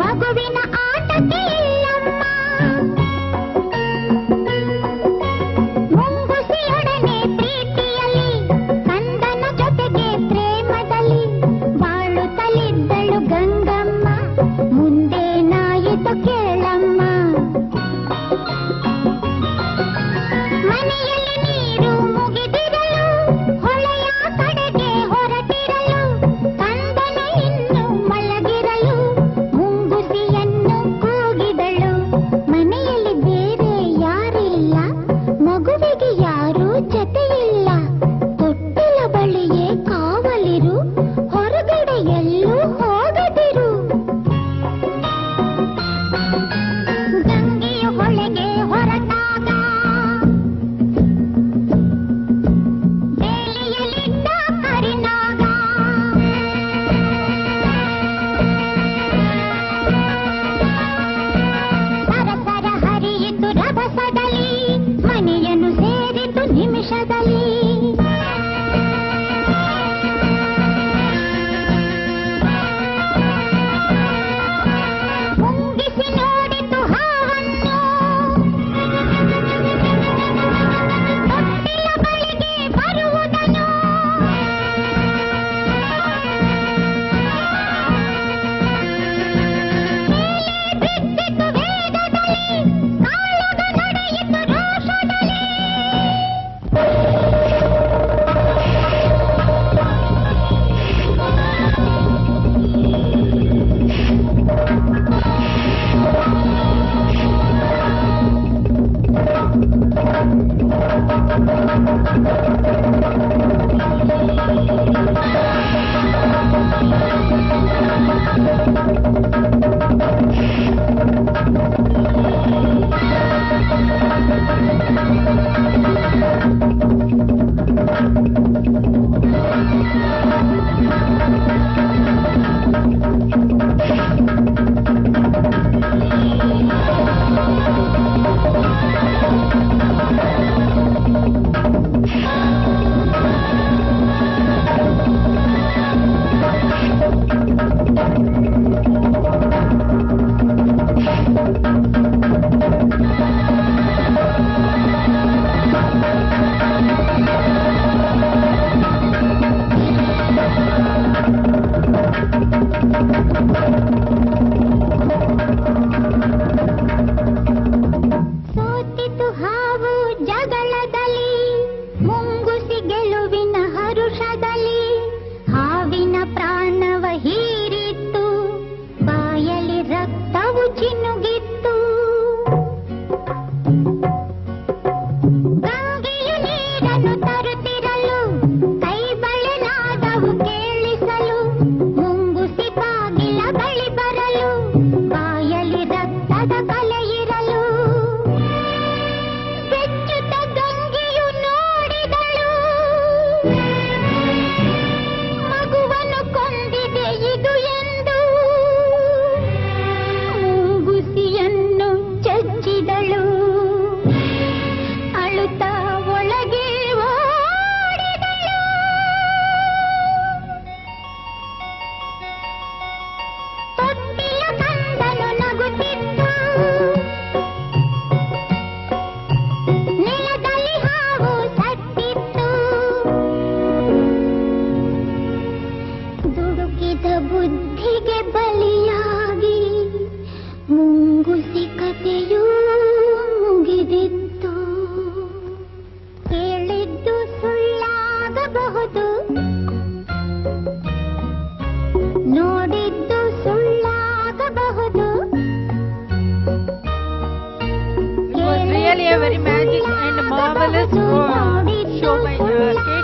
ಮಗುವಿನ ಆಟಕ್ಕೆ ಇಲ್ಲಮ್ಮ. ಮುಂಗುಸಿಯೊಡನೆ ಪ್ರೀತಿಯಲ್ಲಿ ಕಂದನ ಜೊತೆಗೆ ಪ್ರೇಮದಲ್ಲಿ ಬಾಳುತ್ತಲಿದ್ದಳು ಗಂಗಮ್ಮ. ಮುಂದೇನಾಯಿತು ಕೇಳಮ್ಮ. ಮನೆಯಲ್ಲಿ ನೀರು ಮುಗಿದಿರಲು ಹೊಳೆಯ ಕಡೆಗೆ ಹೊರಟಿರಲು ಕಂದನು ಇನ್ನು ಮಲಗಿರಲು ಮುಂಗುಸಿಯನ್ನು ಕೂಗಿದಳು. ಮನೆಯಲ್ಲಿ ಬೇರೆ ಯಾರಿಲ್ಲ, ಮಗುವಿಗೆ ಯಾರೂ ಜೊತೆಯಿಲ್ಲ. ತೊಟ್ಟಿಲ ಬಳಿಯೇ ಕಾವಲಿರು, ಹೊರಗಡೆ ಎಲ್ಲೂ ಹೋಗದಿರು. ಗಂಗೆಯು ಹೊಳೆಗೆ ಹೊರಟಾಗ ಬೇಲಿಯಲ್ಲಿದ್ದ ಕರಿನಾಗ ಸರಸರ ಹರಿಯಿತು ರಭಸದಲ್ಲಿ, ಮನೆಯನ್ನು ಸೇರಿತು ನಿಮಿಷದಲ್ಲಿ. ಮುಂಗಿಸಿ ನೋಡಿತು ಹಾವನ್ನು, ತೊಟ್ಟಿಲ ಬಳಿಗೆ ಬರುವುದನ್ನು. ಮೇಲೆ ಬಿದ್ದಿತು ವೇಗದಲ್ಲಿ, ಕಾಳುಗ ನಡೆಯಿತು ರೋಷದಲ್ಲಿ. ಸೋತಿತು ಹಾವು ಜಗಳದಲ್ಲಿ, ಮುಂಗುಸಿ ಗೆಲುವಿನ ಹರುಷದಲ್ಲಿ. ಹಾವಿನ ಪ್ರಾಣವ ಹೀರಿತ್ತು, ಬಾಯಲ್ಲಿ ರಕ್ತವು ಚಿನ್ನುಗಿತ್ತು. ಗಂಗೆಯು ನೀರನ್ನು ತರುತ್ತಿರಲು, ಕೈ ಬಳೆನಾದವು ಕೇಳಿಸಲು. ಮುಂಗುಸಿ ಬಾಗಿಲ ಬಳಿ ಬರಲು, ಬಾಯಲ್ಲಿ ರಕ್ತದ ಕಲೆ ಇರಲು. ಬೆಚ್ಚುತ್ತ ಗಂಗೆಯು ನೋಡಿದಳು, ಮಗುವನ್ನು ಕೊಂದಿದೆ ಇದು ಎಂದು. ಮುಂಗುಸಿಯನ್ನು ಚಚ್ಚಿದಳು, ಅಳುತ್ತಾ ಒಳಗೆ ಓಡಿದಳು. ತೊಟ್ಟಿಲ ಕಂದನು ನಗುತ್ತಿದ್ದ, ನೆಲದಲ್ಲಿ ಹಾವು ಸತ್ತಿತ್ತು. ದುಡುಕಿದ ಬುದ್ಧಿಗೆ ಬಲಿಯಾಗಿ ಮುಂಗುಸಿ ಕಥೆಯೂ ಮುಗಿದಿತ್ತು. ಕೇಳಿದ್ದು ಸುಳ್ಳಾಗಬಹುದು, ನೋಡಿದ್ದು ಸುಳ್ಳಾಗಬಹುದು. It was really a very magic and marvelous show by K.